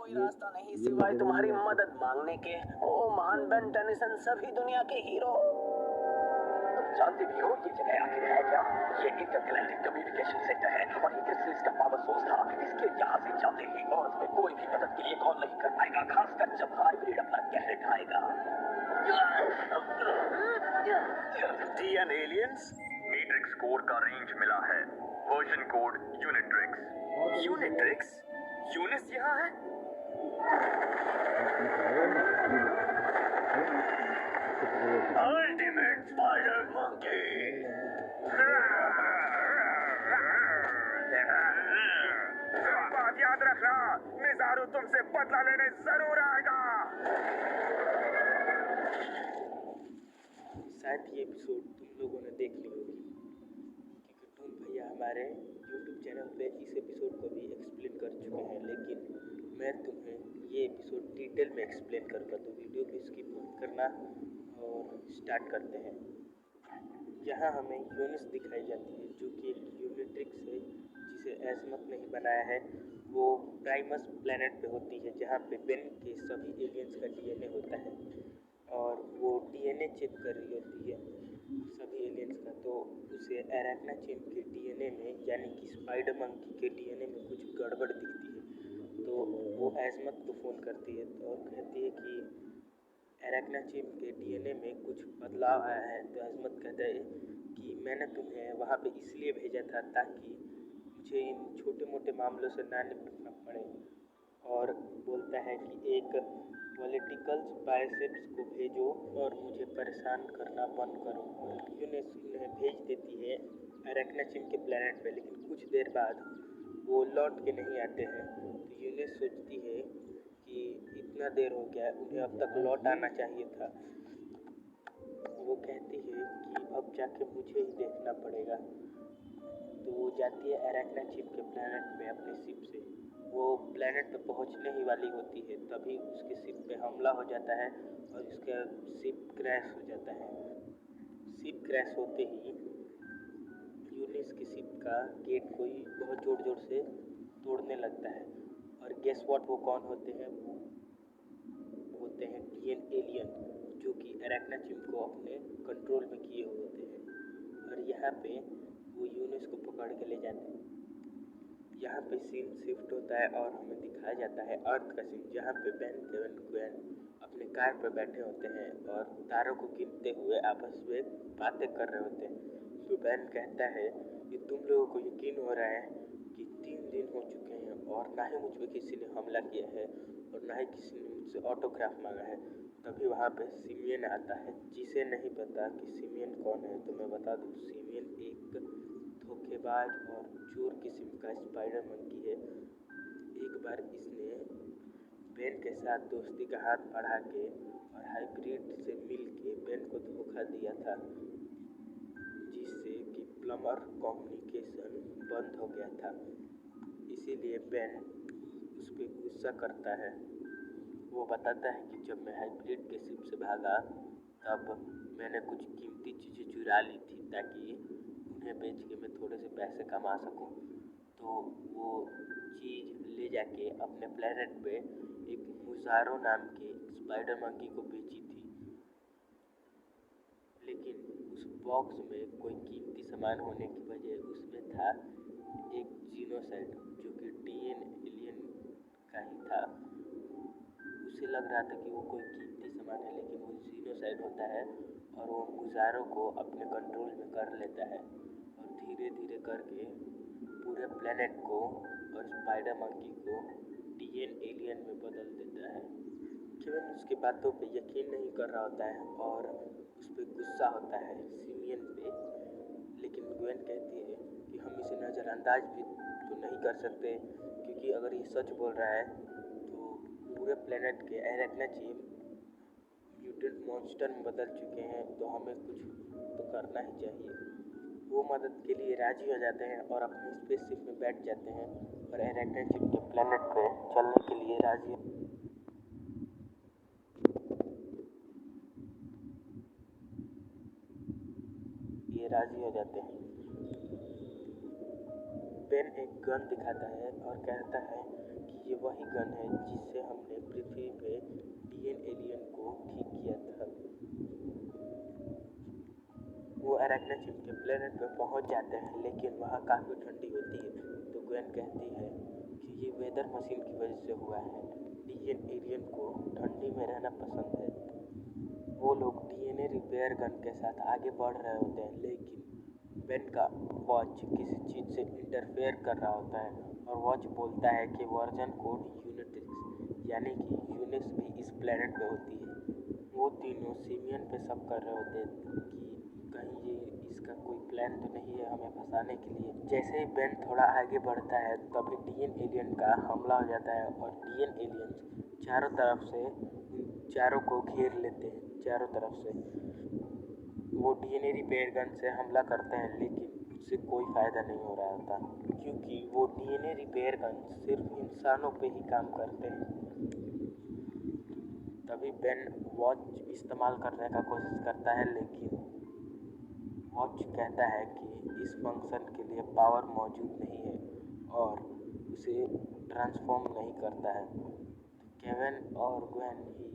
कोई रास्ता नहीं सिवाय तुम्हारी मदद मांगने के। ओ महान बेन टेनिसन, सभी दुनिया के हीरो। तुम जानते भी हो ये जगह आखिर है क्या? ये इंटरगैलेक्टिक कम्युनिकेशन सेंटर है और ये क्रिस्टल्स का पावर सोर्स था। इसके यहाँ से जाते ही और में कोई भी मदद के लिए कॉल नहीं कर पाएगा, खासकर जब हाइब्रिड अपना कहर ढाएगा। डीएन एलियंस, मैट्रिक्स कोड का रेंज मिला है। Version code Unitrix. यूनिट्रिक्स, यूनिस यहाँ है। Ultimate spider monkey. बात याद रखना, मिजारू तुमसे बदला लेने जरूर आएगा। शायद ये एपिसोड तुम लोगों ने देख ली होगी, क्योंकि टून भैया हमारे यूट्यूब चैनल पे इस एपिसोड को भी एक्सप्लेन कर चुके हैं, लेकिन मैं तुम्हें ये एपिसोड डिटेल में एक्सप्लेन करूँगा, तो वीडियो को स्किप मत करना। और स्टार्ट करते हैं। यहाँ हमें यूनिस दिखाई जाती है, जो कि एक यूनिट्रिक्स है जिसे एज़मथ ने ही बनाया है। वो प्राइमस प्लैनेट पे होती है, जहाँ पे बेन के सभी एलियंस का डीएनए होता है और वो डीएनए चेक कर रही होती है सभी एलियंस का। तो उसे एराकनाचिम के डीएनए में, यानी कि स्पाइडर मंकी के डीएनए में कुछ गड़बड़ दिखती है। तो वो एज़मथ को फ़ोन करती है और कहती है कि एराकनाचिम के डीएनए में कुछ बदलाव आया है। तो एज़मथ कहता है कि मैंने तुम्हें वहाँ पे इसलिए भेजा था ताकि मुझे इन छोटे मोटे मामलों से ना निपटना पड़े, और बोलता है कि एक पॉलिटिकल्स बाइसेप्स को भेजो और मुझे परेशान करना बंद करो। यूनिस उन्हें भेज देती है एराकनाचिम के प्लैनेट पे, लेकिन कुछ देर बाद वो लौट के नहीं आते हैं। तो यूनिस सोचती है कि इतना देर हो गया, उन्हें अब तक लौट आना चाहिए था। वो कहती है कि अब जाके मुझे ही देखना पड़ेगा। तो वो जाती है एराकनाचिम के प्लैनेट पे अपने शिप से। वो प्लैनेट पे पहुंचने ही वाली होती है, तभी उसके शिप पे हमला हो जाता है और उसका शिप क्रैश हो जाता है। शिप क्रैश होते ही यूनिस के शिप का गेट कोई बहुत ज़ोर ज़ोर से तोड़ने लगता है, और गेस व्हाट, वो कौन होते हैं? वो होते हैं डीएन एलियन, जो कि एराकनाचिम को अपने कंट्रोल में किए हुए होते हैं। और यहाँ पे वो यूनिस को पकड़ के ले जाते हैं। यहाँ पे सीन शिफ्ट होता है और हमें दिखाया जाता है अर्थ का सीन, जहाँ पे बेन, केविन, ग्वेन अपने कार पर बैठे होते हैं और तारों को गिनते हुए आपस में बातें कर रहे होते हैं। तो बेन कहता है कि तुम लोगों को यकीन हो रहा है कि 3 दिन हो चुके हैं और ना ही मुझ पर किसी ने हमला किया है और ना ही किसी ने मुझसे ऑटोग्राफ मांगा है। तभी वहाँ पे सिमियन आता है। जिसे नहीं पता कि सिमियन कौन है, तो मैं बता दूँ, सिमियन एक धोखेबाज और चोर किस्म का स्पाइडर मंकी है। एक बार इसने बेन के साथ दोस्ती का हाथ बढ़ा के और हाइब्रिड से मिल के बेन को धोखा दिया था, जिससे कि प्लमर कम्युनिकेशन बंद हो गया था। इसीलिए बेन उस पर गुस्सा करता है। वो बताता है कि जब मैं हाइब्रिड के शिप से भागा तब मैंने कुछ कीमती चीज़ें चुरा ली थी ताकि उन्हें बेच के मैं थोड़े से पैसे कमा सकूं। तो वो चीज़ ले जाके अपने प्लेनेट पे एक मुजारो नाम के स्पाइडर मंकी को बेची थी, लेकिन उस बॉक्स में कोई कीमती सामान होने की वजह उसमें था एक जीनोसाइड, जो कि डीएन एलियन का ही था। उसे लग रहा था कि वो कोई कीमती सामान है, लेकिन वो जीनोसाइड होता है और वो मुजारो को अपने कंट्रोल में कर लेता है और धीरे धीरे करके पूरे प्लेनेट को और स्पाइडर मंकी को डीएन एलियन में बदल देता है। केविन उसकी बातों पे यकीन नहीं कर रहा होता है और उस पर गुस्सा होता है सिमियन पे, लेकिन ग्वेन कहती है कि हम इसे नज़रअंदाज भी तो नहीं कर सकते, क्योंकि अगर ये सच बोल रहा है तो पूरे प्लेनेट के एराकनाचिम म्यूटेंट मॉन्स्टर में बदल चुके हैं, तो हमें कुछ तो करना ही चाहिए। वो मदद के लिए राजी हो जाते हैं और अपनी स्पेसशिप में बैठ जाते हैं और एराकनाचिम के प्लेनेट पे चलने के लिए राजी हो जाते हैं। बेन एक गन दिखाता है और कहता है कि ये वही गन है जिससे अरेक्नाचिम के प्लेनेट पे पहुंच जाते हैं, लेकिन वहाँ काफ़ी ठंडी होती है। तो ग्वेन कहती है कि ये वेदर मशीन की वजह से हुआ है। डीएन एलियन को ठंडी में रहना पसंद है। वो लोग डीएनए रिपेयर गन के साथ आगे बढ़ रहे होते हैं, लेकिन बेन का वॉच किसी चीज़ से इंटरफेयर कर रहा होता है और वॉच बोलता है कि वर्जन कोड यूनिट्रिक्स यानी कि यूनिक्स भी इस प्लेनेट पे होती है। वो तीनों सिमियन पे शक कर रहे होते हैं कि कहीं ये इसका कोई प्लान तो नहीं है हमें फंसाने के लिए। जैसे ही बेन थोड़ा आगे बढ़ता है तभी डीएन एलियन का हमला हो जाता है और डीएन एलियंस चारों तरफ से चारों को घेर लेते हैं। चारों तरफ से वो डीएनए रिपेयर गन से हमला करते हैं, लेकिन उससे कोई फ़ायदा नहीं हो रहा होता क्योंकि वो डीएनए रिपेयर गन सिर्फ इंसानों पे ही काम करते हैं। तभी बेन वॉच इस्तेमाल करने का कोशिश करता है, लेकिन वॉच कहता है कि इस फंक्शन के लिए पावर मौजूद नहीं है और उसे ट्रांसफॉर्म नहीं करता है। तो केविन और ग्वेन ही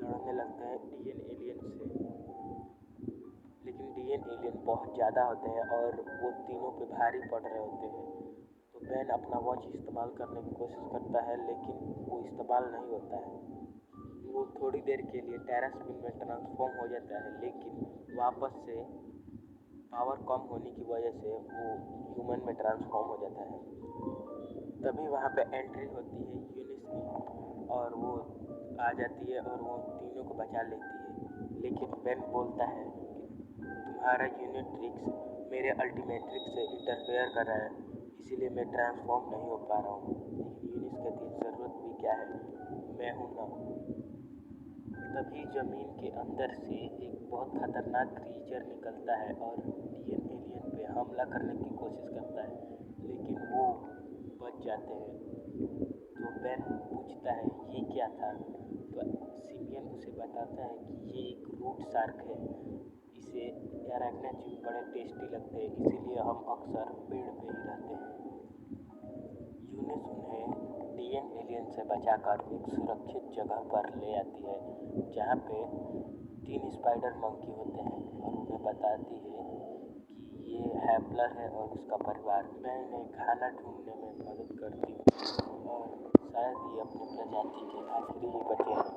लड़ने लगते हैं डीएन एलियन से, लेकिन डीएन एलियन बहुत ज़्यादा होते हैं और वो तीनों पे भारी पड़ रहे होते हैं। तो बेन अपना वॉच इस्तेमाल करने की कोशिश करता है, लेकिन वो इस्तेमाल नहीं होता है। वो थोड़ी देर के लिए टेरास्पिन में ट्रांसफॉर्म हो जाता है, लेकिन वापस से पावर कम होने की वजह से वो ह्यूमन में ट्रांसफॉर्म हो जाता है। तभी वहाँ पे एंट्री होती है यूनिस की और वो आ जाती है और वो तीनों को बचा लेती है। लेकिन बेन बोलता है कि तुम्हारा यूनिट्रिक्स मेरे अल्टीमेट्रिक्स से इंटरफेयर कर रहा है, इसीलिए मैं ट्रांसफॉर्म नहीं हो पा रहा हूँ। लेकिन यूनिस कहती है ज़रूरत भी क्या है, मैं हूँ ना। तभी ज़मीन के अंदर से एक बहुत खतरनाक क्रीचर निकलता है और डीएन एलियन पे हमला करने की कोशिश करता है, लेकिन वो बच जाते हैं। तो बेन पूछता है ये क्या था, तो सिमियन उसे बताता है कि ये एक रूट शार्क है। इसे अरेक्नाचिम बड़े टेस्टी लगते हैं, इसीलिए हम अक्सर पेड़ पे ही रहते हैं। यूनिस उन्हें डीएन एलियन से बचाकर एक सुरक्षित जगह पर ले आती है, जहाँ पे 3 स्पाइडर मंकी होते हैं और उन्हें बताती है कि ये हैपलर है और उसका परिवार। मैं इन्हें खाना ढूंढने में मदद करती हूँ और शायद ये अपनी प्रजाति के आखिरी ही बचे हैं।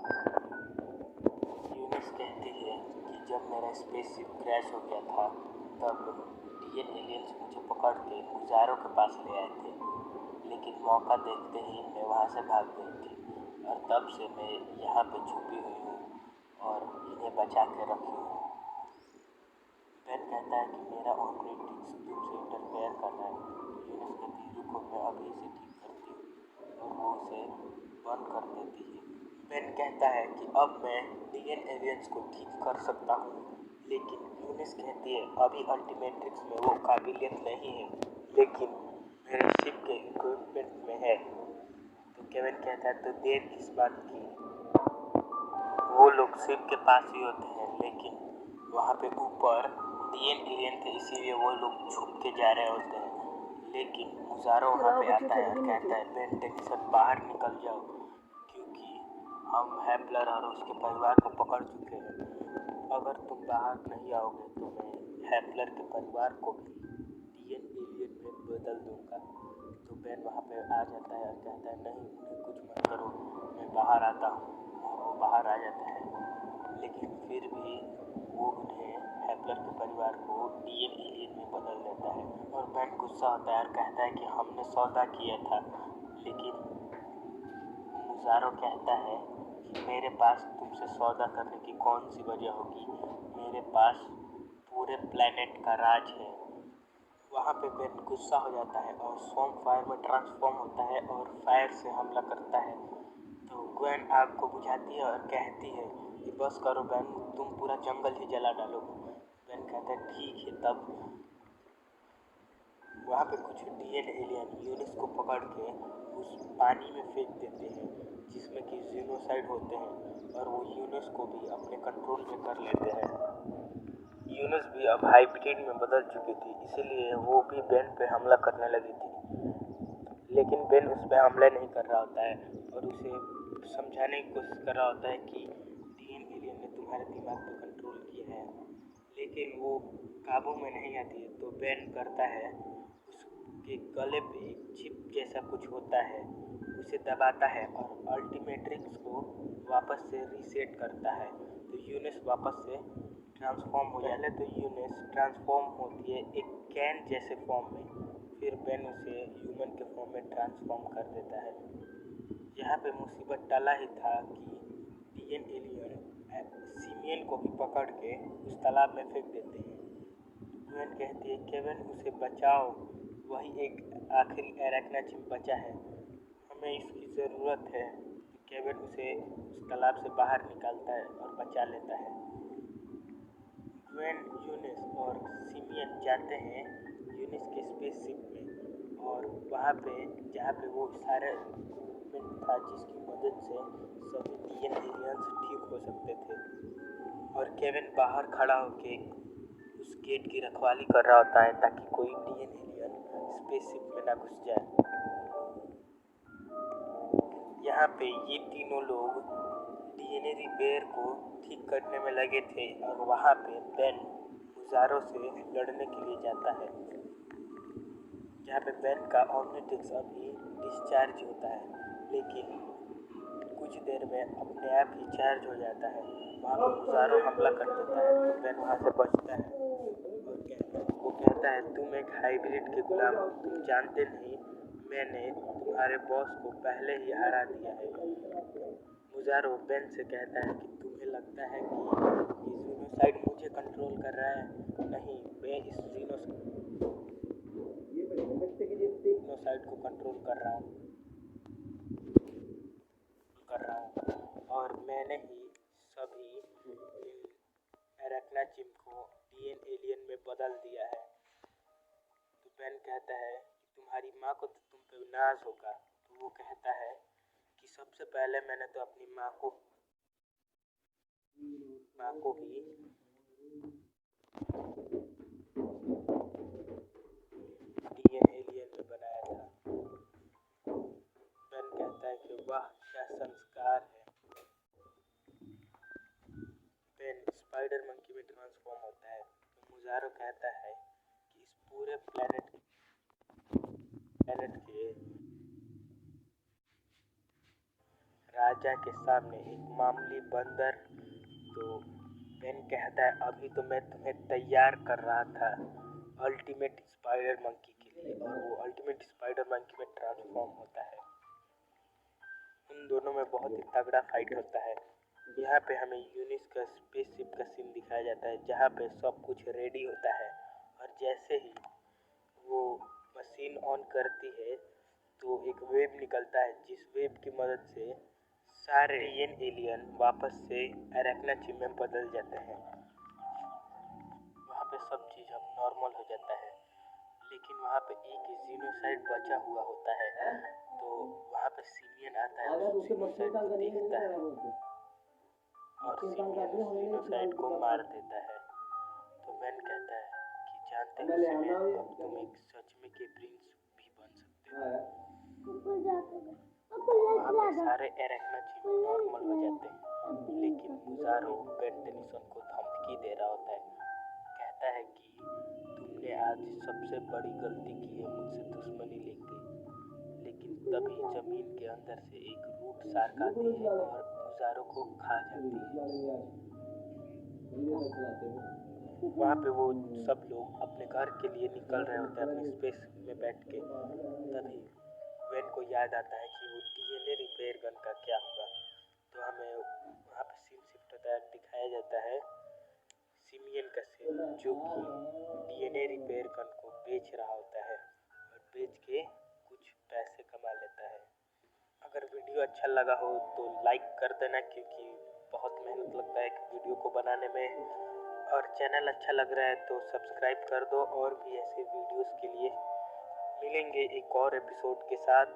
यूनिस कहती है कि जब मेरा स्पेसशिप क्रैश हो गया था तब डीएन एलियंस मुझे पकड़ के गुजारों के पास ले आए थे, लेकिन मौका देखते ही मैं वहाँ से भाग गई थी और तब से मैं यहाँ पे छुपी हुई हूँ और इन्हें बचा के रखी हूँ। बेन कहता है कि मेरा ऑपरेटिक्स तुमसे इंटरफेयर कर रहा है। यूनिस कहती है रुको मैं अभी इसे ठीक करती हूँ और वो उसे बंद कर देती है। बेन कहता है कि अब मैं डीएन एलियंस को ठीक कर सकता हूँ, लेकिन यूनिस कहती है अभी अल्टीमेट्रिक्स में वो काबिलियत नहीं है, लेकिन मेरे शिप के इक्विपमेंट में है। तो केविन कहता है तो देर किस बात की, वो लोग शिप के पास ही होते हैं, लेकिन वहाँ पे ऊपर डीएन एलियन थे इसीलिए वो लोग छुप के जा रहे होते हैं। लेकिन मुजारो वहाँ पे आता है और कहता है बेन टेंशन बाहर निकल जाओ क्योंकि हम हैपलर और उसके परिवार को पकड़ चुके हैं। अगर तुम बाहर नहीं आओगे तो मैं हैपलर के परिवार को भी डीएन एलियन में बदल दूंगा। तो बेन वहाँ पे आ जाता है और कहता है नहीं उन्हें कुछ मत करो, मैं बाहर आता हूँ। और वो बाहर आ जाता है, लेकिन फिर भी वो उन्हें हैपलर के परिवार को डीएन एलियन में बदल देता है। और बेन गुस्सा होता है और कहता है कि हमने सौदा किया था, लेकिन मुजारो कहता है कि मेरे पास तुमसे सौदा करने की कौन सी वजह होगी, मेरे पास पूरे प्लेनेट का राज है। वहाँ पे बेन गुस्सा हो जाता है और स्वॉर्म फायर में ट्रांसफॉर्म होता है और फायर से हमला करता है। तो ग्वेन आग को बुझाती है और कहती है कि बस करो बेन, तुम पूरा जंगल ही जला डालो। बेन कहता है ठीक है। तब वहाँ पे कुछ डीएन एलियन यूनिस को पकड़ के उस पानी में फेंक देते हैं जिसमें कि जीनोसाइड होते हैं और वो यूनिस को भी अपने कंट्रोल में कर लेते हैं। यूनिस भी अब हाइब्रिड में बदल चुकी थी, इसीलिए वो भी बेन पे हमला करने लगी थी, लेकिन बेन उस पर हमला नहीं कर रहा होता है और उसे समझाने की कोशिश कर रहा होता है कि डीएन एलियन ने तुम्हारे दिमाग पे कंट्रोल किया है। लेकिन वो काबू में नहीं आती है तो बैन करता है, उसके गले पे एक चिप जैसा कुछ होता है, उसे दबाता है और अल्टीमेट्रिक्स को वापस से रीसेट करता है। तो यूनिस वापस से ट्रांसफॉर्म हो जाता है। तो यूनिस ट्रांसफॉर्म होती है एक कैन जैसे फॉर्म में, फिर बैन उसे ह्यूमन के फॉर्म में ट्रांसफॉर्म कर देता है। यहाँ पे मुसीबत टला ही था कि डीएन एलियन सिमियन को भी पकड़ के उस तालाब में फेंक देते हैं। ग्वेन कहती है केविन उसे बचाओ, वही एक आखिरी एरेक्नाचिम बचा है, हमें इसकी ज़रूरत है। तो केविन उसे उस तालाब से बाहर निकालता है और बचा लेता है। ग्वेन, यूनिस और सिमियन जाते हैं यूनिस के स्पेसशिप में और वहाँ पे जहाँ पे वो सारे इक्विपमेंट था जिसकी मदद से सभी डीएन एलियंस ठीक हो सकते थे। और केविन बाहर खड़ा होके उस गेट की रखवाली कर रहा होता है ताकि कोई डीएन एलियन स्पेसशिप में ना घुस जाए। यहाँ पे ये तीनों लोग डीएनए रिपेयर को ठीक करने में लगे थे और वहाँ पे बेन मुजारो से लड़ने के लिए जाता है, जहाँ पे बेन का ऑमनिट्रिक्स अभी डिस्चार्ज होता है, लेकिन कुछ देर में अपने आप ही चार्ज हो जाता है। वहाँ पे मुजारो हमला कर देता है तो बेन वहाँ से बचता है और वो कहता है तुम एक हाइब्रिड के गुलाम हो, तुम जानते नहीं मैंने तुम्हारे बॉस को पहले ही हरा दिया है। मुजारो बेन से कहता है कि तुम्हें लगता है कि जीनोसाइड मुझे कंट्रोल कर रहा है? नहीं, मैं इस जीनोसाइड को कंट्रोल कर रहा हूँ और मैंने ही सभी एरेक्नाचिम को डीएन एलियन में बदल दिया है। तो बेन कहता है कि तुम्हारी माँ को तो तुम पे नाज होगा। तो वो कहता है कि सबसे पहले मैंने तो अपनी माँ को ही डीएन एलियन में बनाया था। बेन कहता है कि वाह क्या संस्कार है। बेन स्पाइडर मंकी में ट्रांसफॉर्म होता है। तो मुजारो कहता है कि इस पूरे प्लेनेट के राजा के सामने एक मामूली बंदर। तो बेन कहता है अभी तो मैं तुम्हें तैयार कर रहा था अल्टीमेट स्पाइडर मंकी के लिए, और वो अल्टीमेट स्पाइडर मंकी में ट्रांसफॉर्म होता है। उन दोनों में बहुत ही तगड़ा फाइट होता है। यहाँ पे हमें यूनिस का स्पेसशिप का सीन दिखाया जाता है जहाँ पे सब कुछ रेडी होता है और जैसे ही वो मशीन ऑन करती है तो एक वेब निकलता है, जिस वेब की मदद से सारे डीएन एलियन वापस से एरेक्नाचिम में बदल जाते हैं। वहाँ पे सब चीज़ अब नॉर्मल हो जाता है, लेकिन वहाँ पे एक जीनोसाइड बचा हुआ होता है। तो वहाँ पे सिमियन आता है, उस जीनोसाइड को देखता है और सिमियन उस जीनोसाइड को मार देता है। तो बेन कहता है कि जानते हो सिमियन, अब तुम एक सच में के प्रिंस भी बन सकते हो। वहाँ पे सारे एरेक्नाचिम नॉर्मल हो जाते हैं, लेकिन मुजारो बेन टेनिसन को धमकी दे रहा होता है। कहता है कि तुमने आज सबसे बड़ी गलती की है मुझसे दुश्मनी लेके। लेकिन तभी जमीन के अंदर से एक रूट शार्क आती है और मुजारो को खा जाती है। वहाँ पे वो सब लोग अपने घर के लिए निकल रहे होते हैं अपने स्पेस में बैठ के। तभी बेन को याद आता है कि वो डीएनए रिपेयर गन का क्या होगा। तो हमें वहाँ पे सीन शिफ्ट होता है, दिखाया जाता है सिमियन का सीन जो कि डीएनए रिपेयर गन को बेच रहा होता है और बेच के कुछ पैसे कमा लेता है। अगर वीडियो अच्छा लगा हो तो लाइक कर देना, क्योंकि बहुत मेहनत लगता है वीडियो को बनाने में, और चैनल अच्छा लग रहा है तो सब्सक्राइब कर दो। और भी ऐसे वीडियोस के लिए मिलेंगे एक और एपिसोड के साथ।